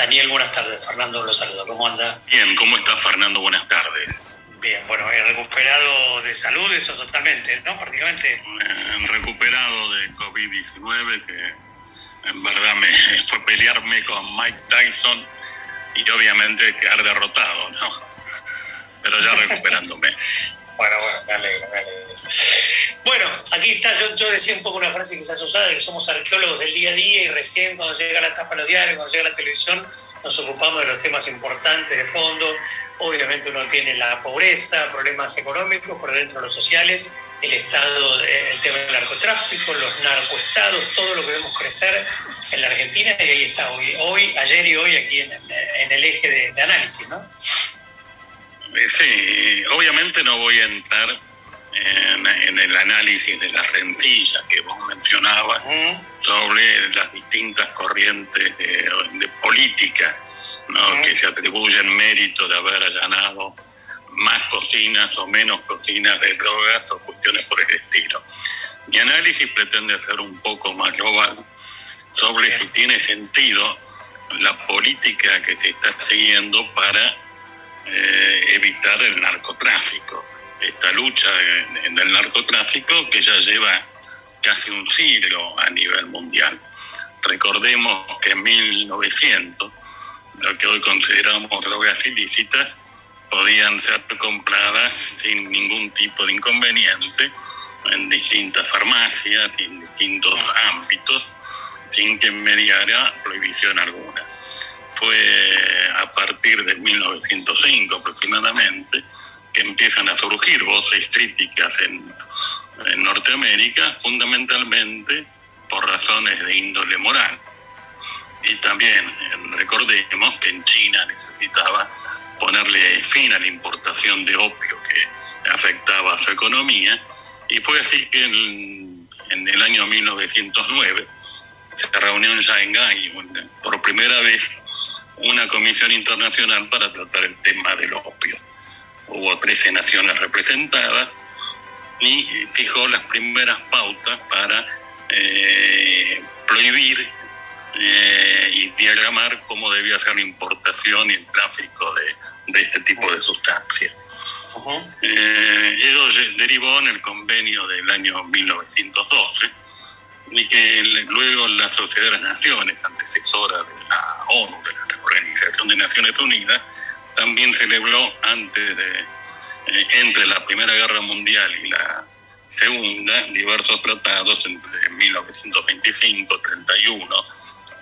Daniel, buenas tardes. Fernando lo saluda. ¿Cómo anda? Bien, ¿cómo está Fernando? Buenas tardes. Bien, bueno, he recuperado de salud, eso totalmente, ¿no? Prácticamente. Recuperado de COVID-19, que en verdad me fue pelearme con Mike Tyson y obviamente quedar derrotado, ¿no? Pero ya recuperándome. Bueno, me alegro. Bueno, aquí está, yo decía un poco una frase quizás usada, de que somos arqueólogos del día a día y recién cuando llega la tapa de los diarios, cuando llega la televisión, nos ocupamos de los temas importantes de fondo. Obviamente uno tiene la pobreza, problemas económicos, por dentro los sociales, el estado, el tema del narcotráfico, los narcoestados, todo lo que vemos crecer en la Argentina, y ahí está hoy, ayer y hoy aquí en el eje de análisis, ¿no? Sí, obviamente no voy a entrar en el análisis de las rencillas que vos mencionabas sobre las distintas corrientes de política, ¿no? Que se atribuyen mérito de haber allanado más cocinas o menos cocinas de drogas o cuestiones por el estilo. Mi análisis pretende ser un poco más global sobre si tiene sentido la política que se está siguiendo para evitar el narcotráfico. Esta lucha del narcotráfico que ya lleva casi un siglo a nivel mundial. Recordemos que en 1900, lo que hoy consideramos drogas ilícitas, podían ser compradas sin ningún tipo de inconveniente en distintas farmacias, en distintos ámbitos, sin que mediara prohibición alguna. Fue a partir de 1905 aproximadamente que empiezan a surgir voces críticas en Norteamérica, fundamentalmente por razones de índole moral. Y también recordemos que en China necesitaba ponerle fin a la importación de opio que afectaba a su economía, y fue así que en el año 1909 se reunió en Shanghái por primera vez una comisión internacional para tratar el tema del opio. Hubo 13 naciones representadas y fijó las primeras pautas para prohibir y diagramar cómo debía ser la importación y el tráfico de este tipo de sustancias. Eso derivó en el convenio del año 1912 y que luego la Sociedad de las Naciones, antecesora de la ONU, de la Organización de Naciones Unidas, también celebró entre la Primera Guerra Mundial y la Segunda diversos tratados entre 1925, 31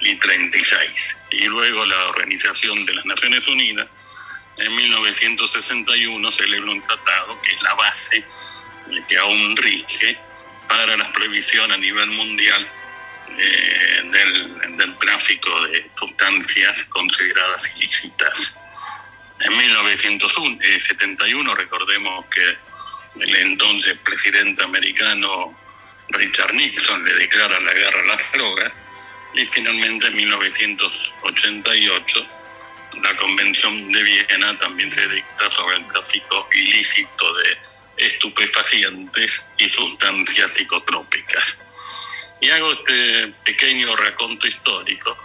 y 36. Y luego la Organización de las Naciones Unidas en 1961 celebró un tratado que es la base que aún rige para la prohibición a nivel mundial del tráfico de sustancias consideradas ilícitas. En 1971, recordemos que el entonces presidente americano Richard Nixon le declara la guerra a las drogas, y finalmente en 1988 la Convención de Viena también se dicta sobre el tráfico ilícito de estupefacientes y sustancias psicotrópicas. Y hago este pequeño raconto histórico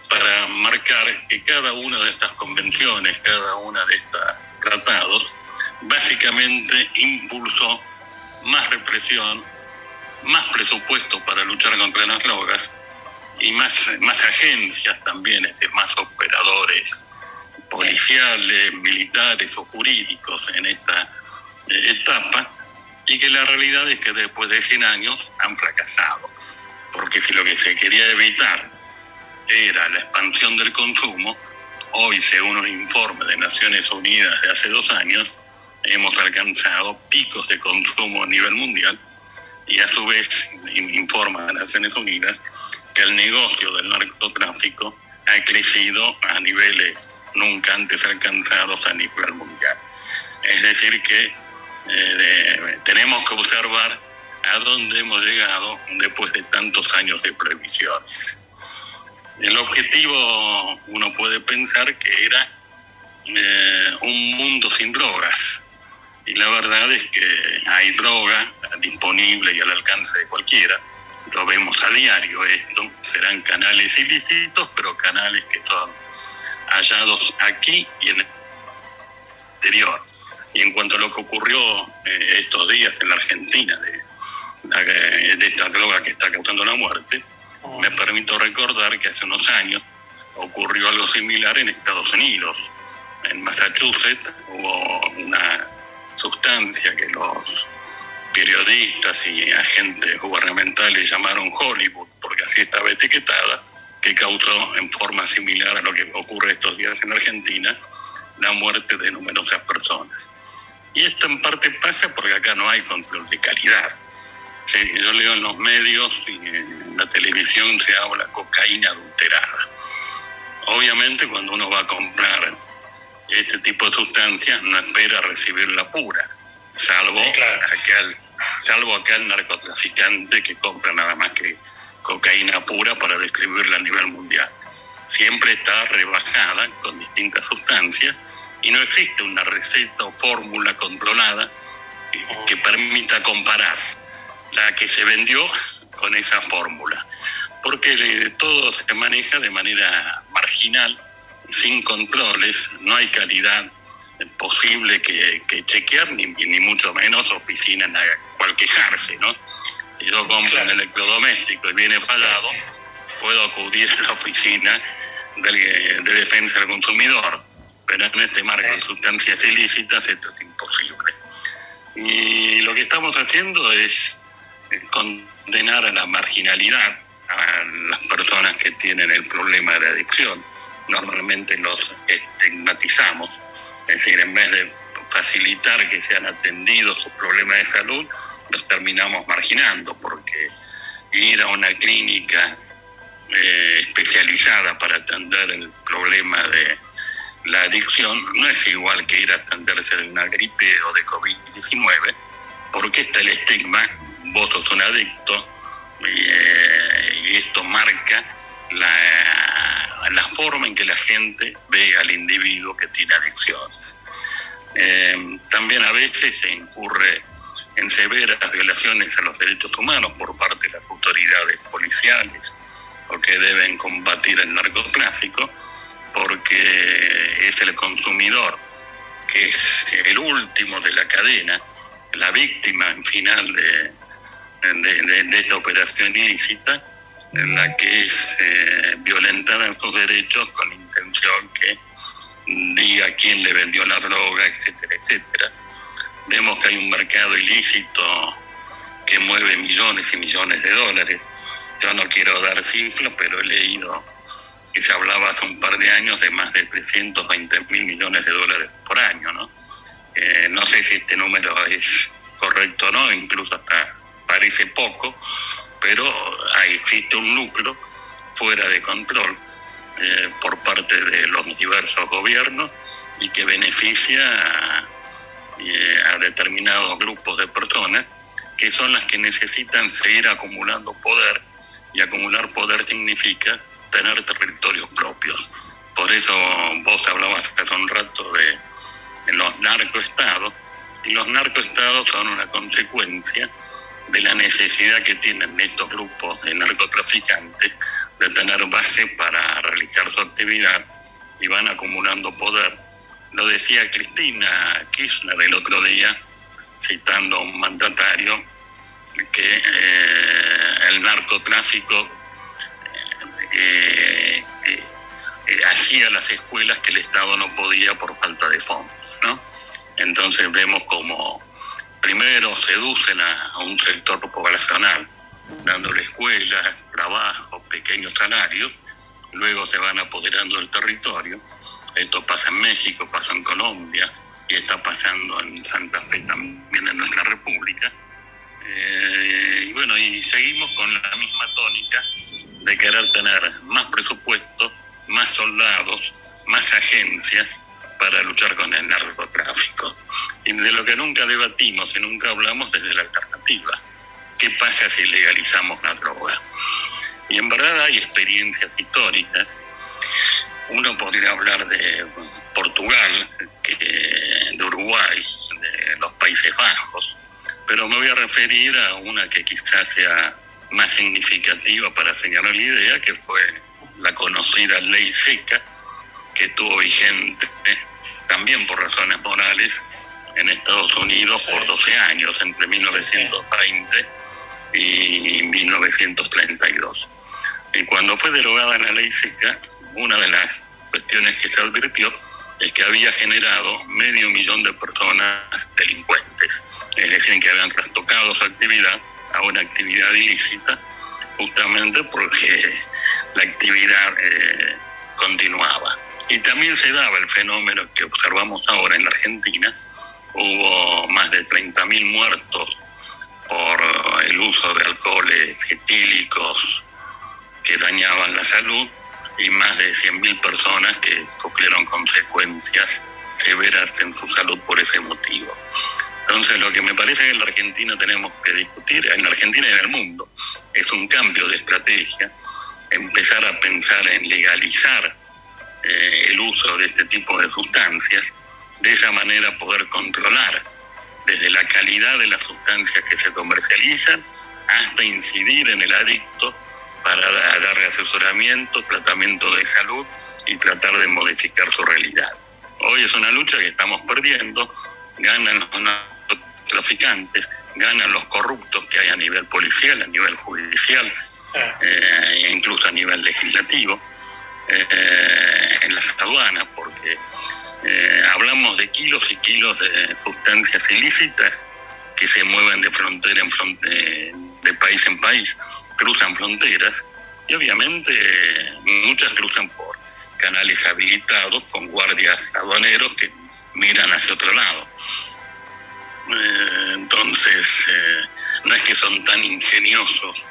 para marcar que cada una de estas convenciones, cada una de estos tratados, básicamente impulsó más represión, más presupuesto para luchar contra las drogas y más agencias también, es decir, más operadores policiales, militares o jurídicos en esta etapa, y que la realidad es que después de 100 años han fracasado, porque si lo que se quería evitar era la expansión del consumo, hoy, según un informe de Naciones Unidas de hace 2 años, hemos alcanzado picos de consumo a nivel mundial, y a su vez informa a Naciones Unidas que el negocio del narcotráfico ha crecido a niveles nunca antes alcanzados a nivel mundial. Es decir que tenemos que observar a dónde hemos llegado después de tantos años de prohibiciones. El objetivo, uno puede pensar que era un mundo sin drogas, y la verdad es que hay droga disponible y al alcance de cualquiera. Lo vemos a diario esto, serán canales ilícitos, pero canales que son hallados aquí y en el exterior. Y en cuanto a lo que ocurrió estos días en la Argentina, de esta droga que está causando la muerte, me permito recordar que hace unos años ocurrió algo similar en Estados Unidos. En Massachusetts hubo una sustancia que los periodistas y agentes gubernamentales llamaron Hollywood, porque así estaba etiquetada, que causó en forma similar a lo que ocurre estos días en Argentina, la muerte de numerosas personas. Y esto en parte pasa porque acá no hay control de calidad. Sí, yo leo en los medios y en la televisión se habla cocaína adulterada. Obviamente cuando uno va a comprar este tipo de sustancias no espera recibirla pura, salvo aquel narcotraficante que compra nada más que cocaína pura para distribuirla a nivel mundial. Siempre está rebajada con distintas sustancias y no existe una receta o fórmula controlada que permita comparar la que se vendió con esa fórmula, porque todo se maneja de manera marginal, sin controles, no hay calidad posible que chequear, ni mucho menos oficina en la cual quejarse, ¿no? Si yo compro un electrodoméstico y viene fallado, puedo acudir a la oficina de defensa del consumidor, pero en este marco de sustancias ilícitas esto es imposible. Y lo que estamos haciendo es condenar a la marginalidad a las personas que tienen el problema de la adicción. Normalmente los estigmatizamos, es decir, en vez de facilitar que sean atendidos sus problemas de salud, los terminamos marginando, porque ir a una clínica especializada para atender el problema de la adicción no es igual que ir a atenderse de una gripe o de COVID-19, porque está el estigma, vos sos un adicto, y esto marca la forma en que la gente ve al individuo que tiene adicciones. También a veces se incurre en severas violaciones a los derechos humanos por parte de las autoridades policiales o que deben combatir el narcotráfico, porque es el consumidor que es el último de la cadena, la víctima en final de esta operación ilícita, en la que es violentada en sus derechos con intención que diga quién le vendió la droga, etcétera, etcétera. Vemos que hay un mercado ilícito que mueve millones y millones de dólares. Yo no quiero dar cifras, pero he leído que se hablaba hace un par de años de más de 320 mil millones de dólares por año, ¿no? No sé si este número es correcto o no, incluso hasta parece poco, pero existe un lucro fuera de control por parte de los diversos gobiernos y que beneficia a determinados grupos de personas que son las que necesitan seguir acumulando poder, y acumular poder significa tener territorios propios. Por eso vos hablabas hace un rato de los narcoestados, y los narcoestados son una consecuencia de la necesidad que tienen estos grupos de narcotraficantes de tener base para realizar su actividad, y van acumulando poder. Lo decía Cristina Kirchner el otro día, citando a un mandatario, que el narcotráfico hacía las escuelas que el Estado no podía por falta de fondos, ¿no? Entonces vemos como primero seducen a un sector poblacional, dándole escuelas, trabajo, pequeños salarios, luego se van apoderando del territorio. Esto pasa en México, pasa en Colombia, y está pasando en Santa Fe también en nuestra república. Y bueno, y seguimos con la misma tónica de querer tener más presupuesto, más soldados, más agencias para luchar con el narcotráfico. Y de lo que nunca debatimos y nunca hablamos desde la alternativa. ¿Qué pasa si legalizamos la droga? Y en verdad hay experiencias históricas. Uno podría hablar de Portugal, de Uruguay, de los Países Bajos, pero me voy a referir a una que quizás sea más significativa para señalar la idea, que fue la conocida ley seca que estuvo vigente también por razones morales en Estados Unidos por 12 años, entre 1920 y 1932. Y cuando fue derogada la ley seca, una de las cuestiones que se advirtió es que había generado 500.000 de personas delincuentes, es decir, que habían trastocado su actividad a una actividad ilícita, justamente porque la actividad continuaba. Y también se daba el fenómeno que observamos ahora en la Argentina. Hubo más de 30.000 muertos por el uso de alcoholes etílicos que dañaban la salud y más de 100.000 personas que sufrieron consecuencias severas en su salud por ese motivo. Entonces, lo que me parece que en la Argentina tenemos que discutir, en la Argentina y en el mundo, es un cambio de estrategia, empezar a pensar en legalizar el uso de este tipo de sustancias, de esa manera poder controlar desde la calidad de las sustancias que se comercializan hasta incidir en el adicto para darle asesoramiento, tratamiento de salud y tratar de modificar su realidad. Hoy es una lucha que estamos perdiendo, ganan los narcotraficantes, ganan los corruptos que hay a nivel policial, a nivel judicial, e incluso a nivel legislativo, en las aduanas, porque hablamos de kilos y kilos de sustancias ilícitas que se mueven de frontera de país en país, cruzan fronteras y obviamente muchas cruzan por canales habilitados con guardias aduaneros que miran hacia otro lado. Entonces, no es que son tan ingeniosos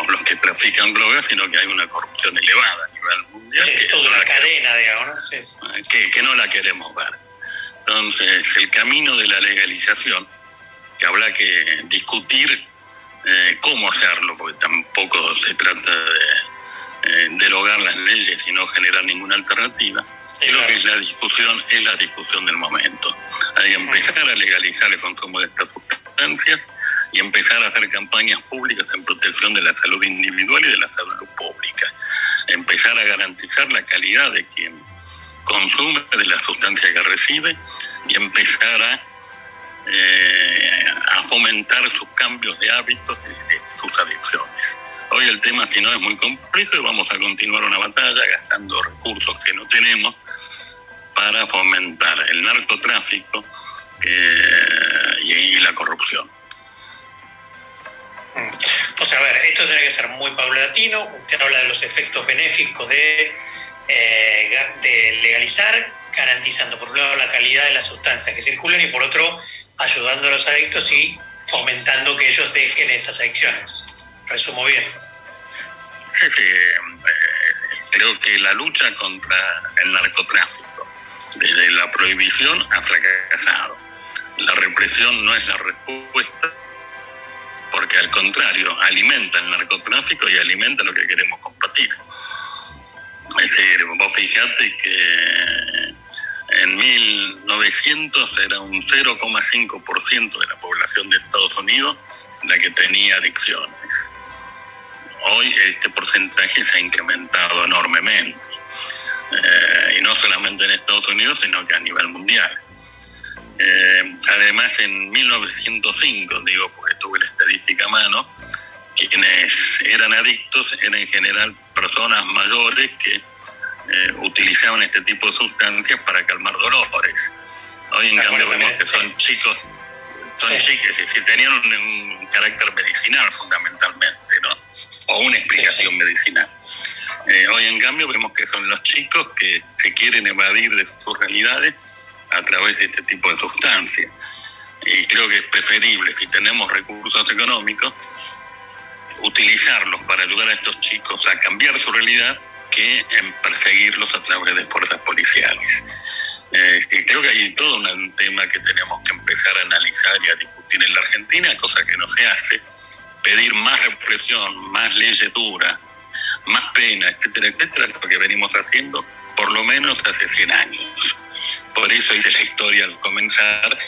los que trafican drogas, sino que hay una corrupción elevada a nivel mundial. Es toda una cadena, digamos, ¿no? Sí. Que no la queremos ver. Entonces, el camino de la legalización, que habrá que discutir cómo hacerlo, porque tampoco se trata de derogar las leyes y no generar ninguna alternativa. Creo que es la discusión del momento. Hay que empezar a legalizar el consumo de estas sustancias y empezar a hacer campañas públicas en protección de la salud individual y de la salud pública. Empezar a garantizar la calidad de quien consume, de la sustancia que recibe, y empezar a fomentar sus cambios de hábitos y de sus adicciones. Hoy el tema, si no, es muy complejo y vamos a continuar una batalla gastando recursos que no tenemos para fomentar el narcotráfico y la corrupción. O sea, a ver, esto tiene que ser muy paulatino. Usted habla de los efectos benéficos de legalizar, garantizando por un lado la calidad de las sustancias que circulan y por otro ayudando a los adictos y fomentando que ellos dejen estas adicciones. Resumo bien. Sí, creo que la lucha contra el narcotráfico, desde la prohibición, ha fracasado. La represión no es la respuesta, porque al contrario, alimenta el narcotráfico y alimenta lo que queremos combatir. Es decir, vos fijate que en 1900 era un 0,5% de la población de Estados Unidos la que tenía adicciones. Hoy este porcentaje se ha incrementado enormemente, y no solamente en Estados Unidos, sino que a nivel mundial. Además, en 1905, digo porque tuve la estadística a mano, quienes eran adictos eran en general personas mayores que utilizaban este tipo de sustancias para calmar dolores. Hoy en cambio vemos que son chicos, chicas, y tenían un carácter medicinal fundamentalmente, ¿no? O una explicación medicinal. Hoy en cambio vemos que son los chicos que se quieren evadir de sus realidades a través de este tipo de sustancias. Y creo que es preferible, si tenemos recursos económicos, utilizarlos para ayudar a estos chicos a cambiar su realidad que en perseguirlos a través de fuerzas policiales. Creo que hay todo un tema que tenemos que empezar a analizar y a discutir en la Argentina, cosa que no se hace. Pedir más represión, más leyes duras, más pena, etcétera, etcétera, lo que venimos haciendo por lo menos hace 100 años. Por eso hice la historia al comenzar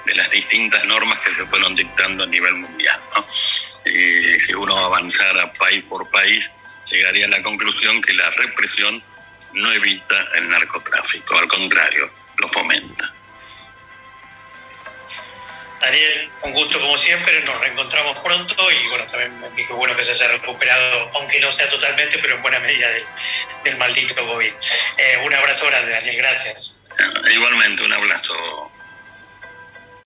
de las distintas normas que se fueron dictando a nivel mundial, ¿no? Si uno avanzara país por país, llegaría a la conclusión que la represión no evita el narcotráfico, al contrario, lo fomenta. Daniel, un gusto como siempre, nos reencontramos pronto y bueno, también qué bueno que se haya recuperado, aunque no sea totalmente, pero en buena medida del maldito COVID. Un abrazo grande, Daniel, gracias. Igualmente, un abrazo.